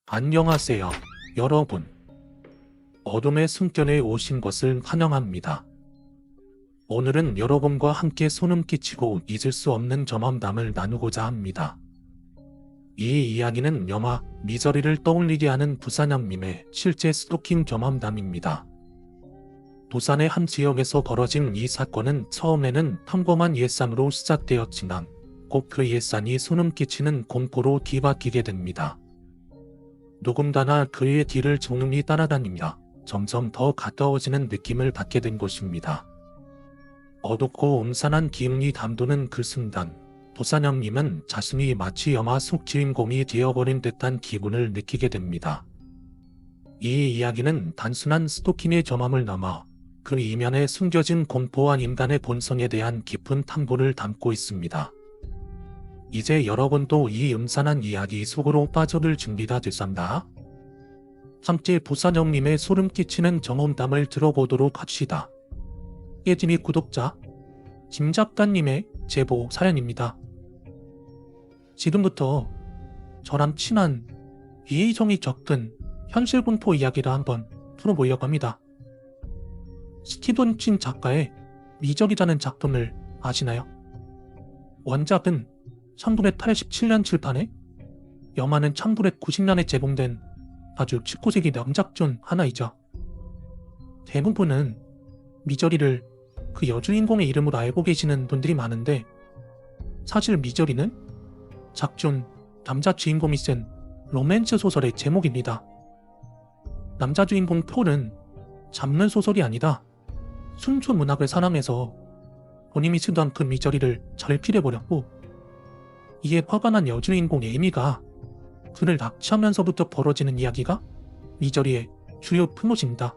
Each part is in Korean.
안녕하세요, 여러분. 어둠의 숨결에 오신 것을 환영합니다. 오늘은 여러분과 함께 소름 끼치고 잊을 수 없는 경험담을 나누고자 합니다. 이 이야기는 영화 미저리를 떠올리게 하는 부산형님의 실제 스토킹 경험담입니다. 부산의 한 지역에서 벌어진 이 사건은 처음에는 평범한 예산으로 시작되었지만 꼭 그 예산이 소름 끼치는 공포로 뒤바뀌게 됩니다. 누군가나 그의 뒤를 조용히 따라다니며 점점 더 가까워지는 느낌을 받게 된 것입니다. 어둡고 음산한 기운이 담도는 그 순간, 부산형님은 자신이 마치 영화 속 주인공이 되어버린 듯한 기분을 느끼게 됩니다. 이 이야기는 단순한 스토킹의 경험을 넘어 그 이면에 숨겨진 공포와 인간의 본성에 대한 깊은 탐구를 담고 있습니다. 이제 여러분도 이 음산한 이야기 속으로 빠져들 준비가 됐었나? 함께 부산형님의 소름 끼치는 경험담을 들어보도록 합시다. 예진이 구독자, 김 작가님의 제보 사연입니다. 지금부터 저랑 친한 이혜정이 겪은 현실 공포 이야기를 한번 풀어보려고 합니다. 스티븐 킨 작가의 미적이라는 작품을 아시나요? 원작은 1987년 출판에 영화는 1990년에 제공된 아주 19세기 명작 중 하나이죠. 대부분은 미저리를 그 여주인공의 이름으로 알고 계시는 분들이 많은데, 사실 미저리는 작중 남자 주인공이 쓴 로맨스 소설의 제목입니다. 남자 주인공 폴은 잡는 소설이 아니라 순수 문학을 사랑해서 본인이 쓰던 그 미저리를 절필해버렸고, 이에 화가 난 여주인공 에이미가 그를 납치하면서부터 벌어지는 이야기가 미저리의 주요 플롯입니다.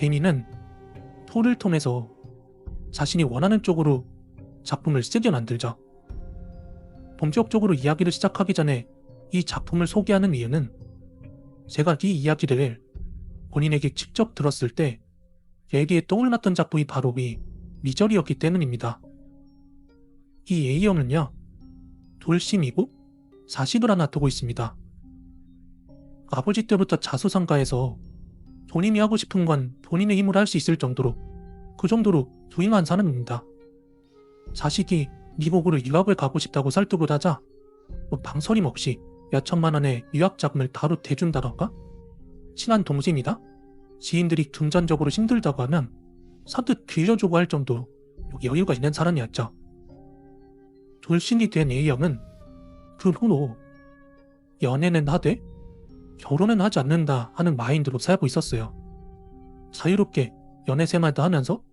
에이미는 폴을 통해서 자신이 원하는 쪽으로 작품을 쓰게 만들죠. 본격적으로 이야기를 시작하기 전에 이 작품을 소개하는 이유는, 제가 이 이야기를 본인에게 직접 들었을 때 얘기에 떠올랐던 작품이 바로 이 미저리였기 때문입니다. 이 A형은요, 돌싱이고 사식을 하나 두고 있습니다. 아버지 때부터 자수성가해서 본인이 하고 싶은 건 본인의 힘으로 할 수 있을 정도로, 그 정도로 부유한 사람입니다. 자식이 미국으로 유학을 가고 싶다고 설득을 하자 방설임 없이 몇천만 원의 유학 자금을 바로 대준다던가, 친한 동생이다 지인들이 금전적으로 힘들다고 하면 선뜻 빌려주고 할 정도 여유가 있는 사람이었죠. 돌싱이 된 A형은 그 후로 연애는 하되 결혼은 하지 않는다 하는 마인드로 살고 있었어요. 자유롭게 연애 생활도 하면서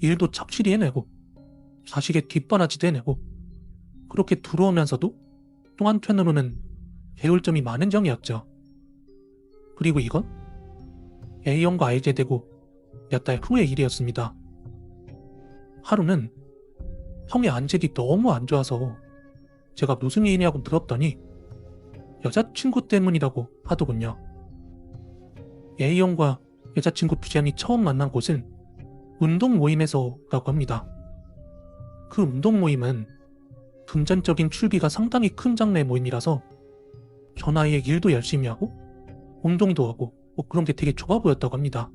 일도 착실히 해내고 자식의 뒷바라지도 해내고, 그렇게 들어오면서도 또 한편으로는 배울 점이 많은 정이었죠. 그리고 이건 A형과 알게되고 몇 달 후의 일이었습니다. 하루는 형의 안색이 너무 안 좋아서 제가 무슨 일이냐고 물었더니 여자친구 때문이라고 하더군요. A형과 여자친구 부장이 처음 만난 곳은 운동 모임에서라고 합니다. 그 운동 모임은 금전적인 출비가 상당히 큰 장르의 모임이라서 저 나이에 일도 열심히 하고 운동도 하고 그런 게 되게 좋아 보였다고 합니다.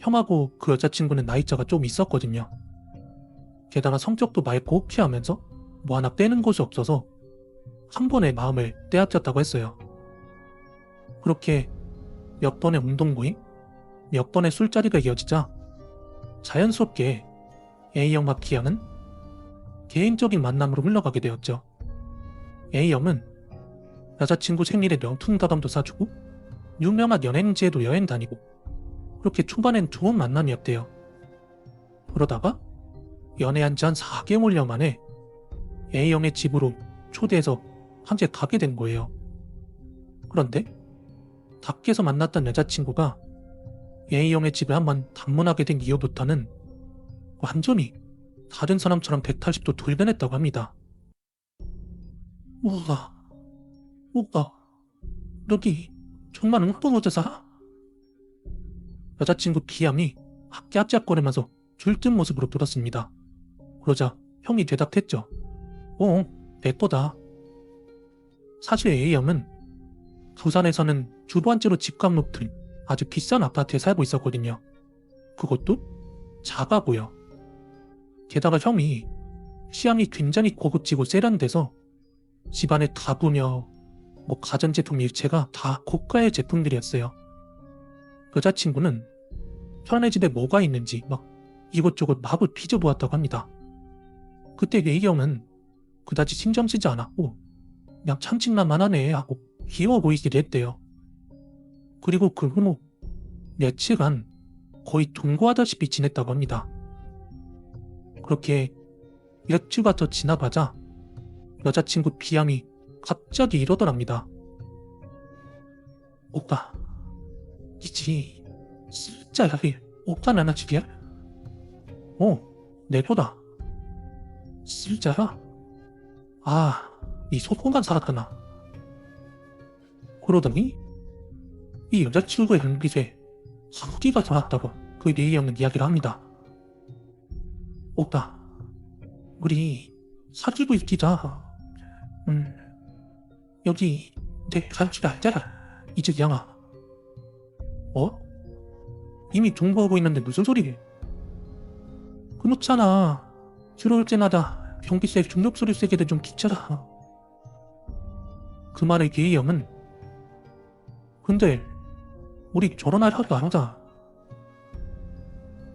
형하고 그 여자친구는 나이차가 좀 있었거든요. 게다가 성격도 맑고 피하면서 뭐 하나 빼는 것이 없어서 한 번에 마음을 떼앗겼다고 했어요. 그렇게 몇 번의 운동 모임, 몇 번의 술자리가 이어지자 자연스럽게 A형과 B형은 개인적인 만남으로 흘러가게 되었죠. A형은 여자친구 생일에 명품 가방도 사주고 유명한 여행지에도 여행 다니고, 그렇게 초반엔 좋은 만남이었대요. 그러다가 연애한 지 한 4개월여 만에 A형의 집으로 초대해서 함께 가게 된 거예요. 그런데 밖에서 만났던 여자친구가 A형의 집을 한번 방문하게 된 이후부터는 완전히 다른 사람처럼 180도 돌변했다고 합니다. 뭐가 여기 정말 웅뚱어져 살아? 여자친구 B형이 짝짝거리면서 줄뜬 모습으로 들었습니다. 그러자 형이 대답했죠. 내 거다. 사실 A형은 부산에서는 두 번째로 집값 높은 아주 비싼 아파트에 살고 있었거든요. 그것도 작아고요. 게다가 형이 취향이 굉장히 고급지고 세련돼서 집안에 가구며 가전제품 일체가 다 고가의 제품들이었어요. 여자친구는 현애 집에 뭐가 있는지 이것저것 마구 뒤져보았다고 합니다. 그때 A형은 그다지 신경 쓰지 않았고 그냥 참칭만하네 하고 귀여워 보이기도 했대요. 그리고 그 후 며칠간 거의 동거하다시피 지냈다고 합니다. 그렇게 일주가 더 지나가자 여자친구 B양이 갑자기 이러더랍니다. 오빠, 이지 진짜 오빠 나나 집이야? 내 거다. 진짜야? 아, 이 소통관 살았구나. 그러더니 이 여자친구의 눈빛에 사기가 좋았다고 그 A형은 이야기를 합니다. 오빠, 우리 사귀고 있기자. 여기 내 가족들 알잖아. 이제 양아. 이미 동거하고 있는데 무슨 소리? 그렇잖아. 들어올 때마다 경비세 중독소리 세게도 좀 귀찮아. 그 말에 A형은 근데 우리 결혼할 하도 안 하자.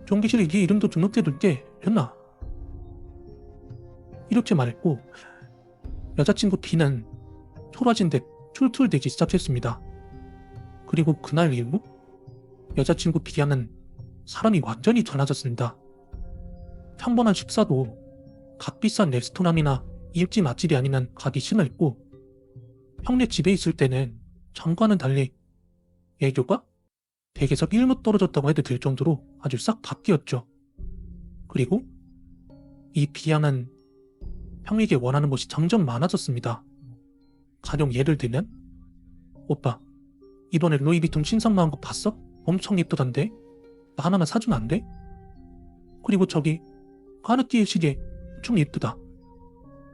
경비실에 네 이름도 등록해둘게. 됐나? 이렇게 말했고 여자친구 B는 토라진 듯 툴툴대기 시작했습니다. 그리고 그날 이후 여자친구 B양은 사람이 완전히 달라졌습니다. 평범한 식사도 값비싼 레스토랑이나 일집 맛집이 아니면 가기 싫어했고 형네 집에 있을 때는 전과는 달리 애교가 100에서 1무 떨어졌다고 해도 될 정도로 아주 싹 바뀌었죠. 그리고 이 B양은 형에게 원하는 것이 점점 많아졌습니다. 가령 예를 들면 오빠, 이번에 루이비통 신상 나온 거 봤어? 엄청 예쁘던데? 나 하나만 사주면 안 돼? 그리고 저기 까르띠에 시계 좀 예쁘다.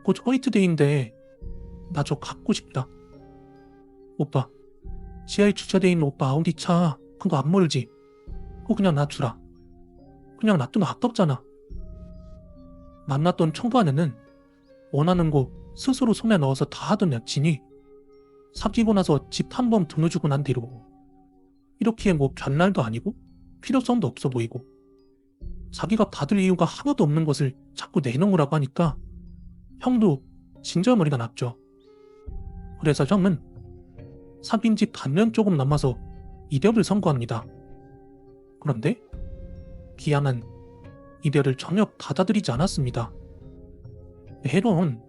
곧 화이트데이인데 나 저 갖고 싶다. 오빠, 지하에 주차돼 있는 오빠 아우디 차 그거 안 몰지? 그거 그냥 놔주라. 그냥 놔두면 아깝잖아. 만났던 청부아내는 원하는 거 스스로 손에 넣어서 다 하던 여친이 사귀고 나서 집 한 번 돈을 주고 난 뒤로 이렇게 별날도 아니고 필요성도 없어 보이고 자기가 받을 이유가 하나도 없는 것을 자꾸 내놓으라고 하니까 형도 진절머리가 났죠. 그래서 형은 사귄 지 반년 조금 남아서 이별을 선고합니다. 그런데 기양은 이별을 전혀 받아들이지 않았습니다. 해로운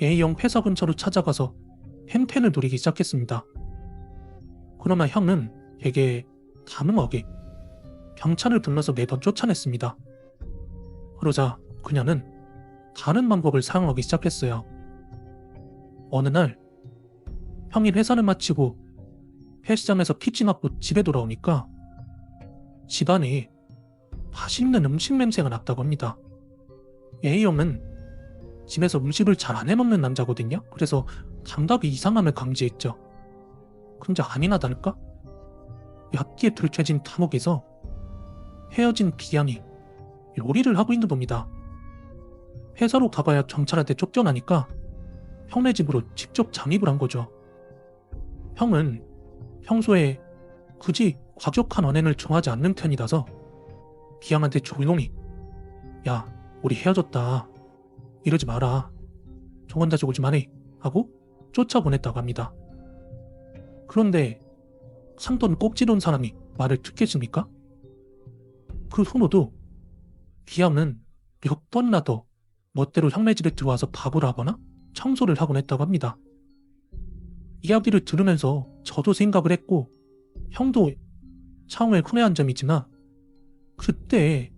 A형 회사 근처로 찾아가서 펜펜을 노리기 시작했습니다. 그러나 형은 되게 단호하게 경찰을 불러서 매번 쫓아냈습니다. 그러자 그녀는 다른 방법을 사용하기 시작했어요. 어느 날 형이 회사를 마치고 헬스장에서 PT 맞고 집에 돌아오니까 집안에 맛있는 음식 냄새가 났다고 합니다. A형은 집에서 음식을 잘 안 해먹는 남자거든요. 그래서 감각이 이상함을 감지했죠. 근데 아니나 다를까? 얕게 들춰진 감옥에서 헤어진 B양이 요리를 하고 있는 겁니다. 회사로 가봐야 경찰한테 쫓겨나니까 형네 집으로 직접 잠입을 한 거죠. 형은 평소에 굳이 과격한 언행을 좋아하지 않는 편이라서 B양한테 조용히 야, 우리 헤어졌다. 이러지 마라. 저건 다시 오지 마네. 하고 쫓아보냈다고 합니다. 그런데 상돈 꼭지른 사람이 말을 듣겠습니까? 그 후로도 B양은 몇 번이나 더 멋대로 형네 집에 들어와서 밥을 하거나 청소를 하곤 했다고 합니다. 이야기를 들으면서 저도 생각을 했고 형도 처음에 훈회한 점이지만 그때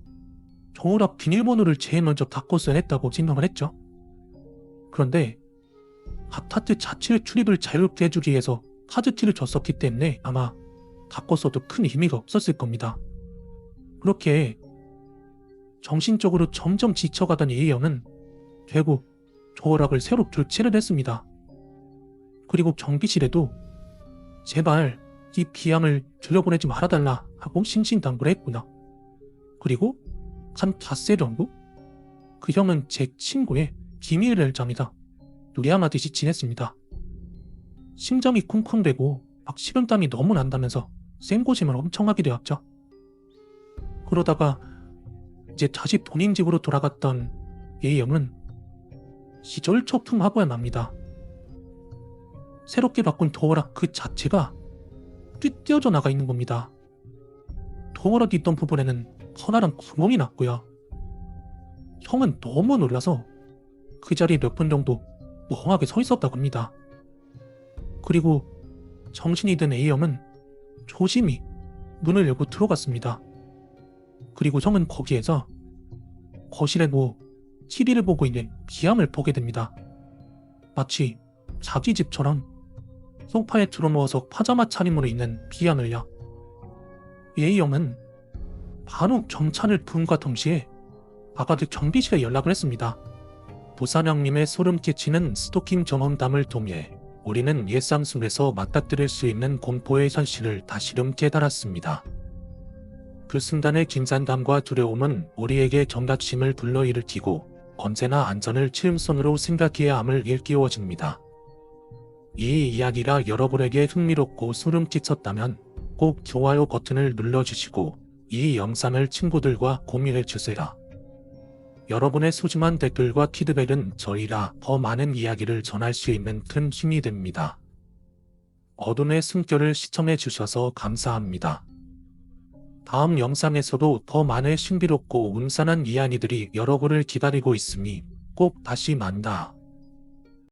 저라 비밀번호를 제일 먼저 바꿨어야 했다고 생각을 했죠. 그런데 아파트 자체 출입을 자유롭게 해주기 위해서 카드키를 줬었기 때문에 아마 바꿨어도 큰 의미가 없었을 겁니다. 그렇게 정신적으로 점점 지쳐가던 A형은 결국 조어락을 새로 교체를 했습니다. 그리고 경비실에도 제발 이 비양을 들여보내지 말아달라 하고 신신당부를 했구나. 그리고 한 닷새 정도? 그 형은 제 친구의 비밀을 잠이다 누리함하듯이 지냈습니다. 심장이 쿵쿵대고 막 식은땀이 너무 난다면서 생고심을 엄청 하게 되었죠. 그러다가 이제 다시 본인 집으로 돌아갔던 A형은 시절초풍하고야 맙니다. 새롭게 바꾼 도어락 그 자체가 뛰어져 나가 있는 겁니다. 도어락이 있던 부분에는 커다란 구멍이 났고요. 형은 너무 놀라서 그 자리에 몇 분 정도 멍하게 서 있었다고 합니다. 그리고 정신이 든 A형은 조심히 문을 열고 들어갔습니다. 그리고 형은 거기에서 거실에 누워 TV를 보고 있는 비양을 보게 됩니다. 마치 자기 집처럼 소파에 들어누워서 파자마 차림으로 있는 비양을요. A형은 바로 경찰을 부름과 동시에 아가들 경비실에 연락을 했습니다. 부산 형님의 소름 끼치는 스토킹 경험담을 통해 우리는 예상 속에서 맞닥뜨릴 수 있는 공포의 현실을 다시금 깨달았습니다. 그 순간의 긴장감과 두려움은 우리에게 경각심을 불러일으키고 언제나 안전을 최우선으로 생각해야 함을 일깨워줍니다. 이 이야기가 여러분에게 흥미롭고 소름 끼쳤다면 꼭 좋아요 버튼을 눌러주시고 이 영상을 친구들과 공유해주세요. 여러분의 소중한 댓글과 피드백은 저희가 더 많은 이야기를 전할 수 있는 큰 힘이 됩니다. 어둠의 숨결을 시청해주셔서 감사합니다. 다음 영상에서도 더 많은 신비롭고 음산한 이야기들이 여러분을 기다리고 있으니 꼭 다시 만나.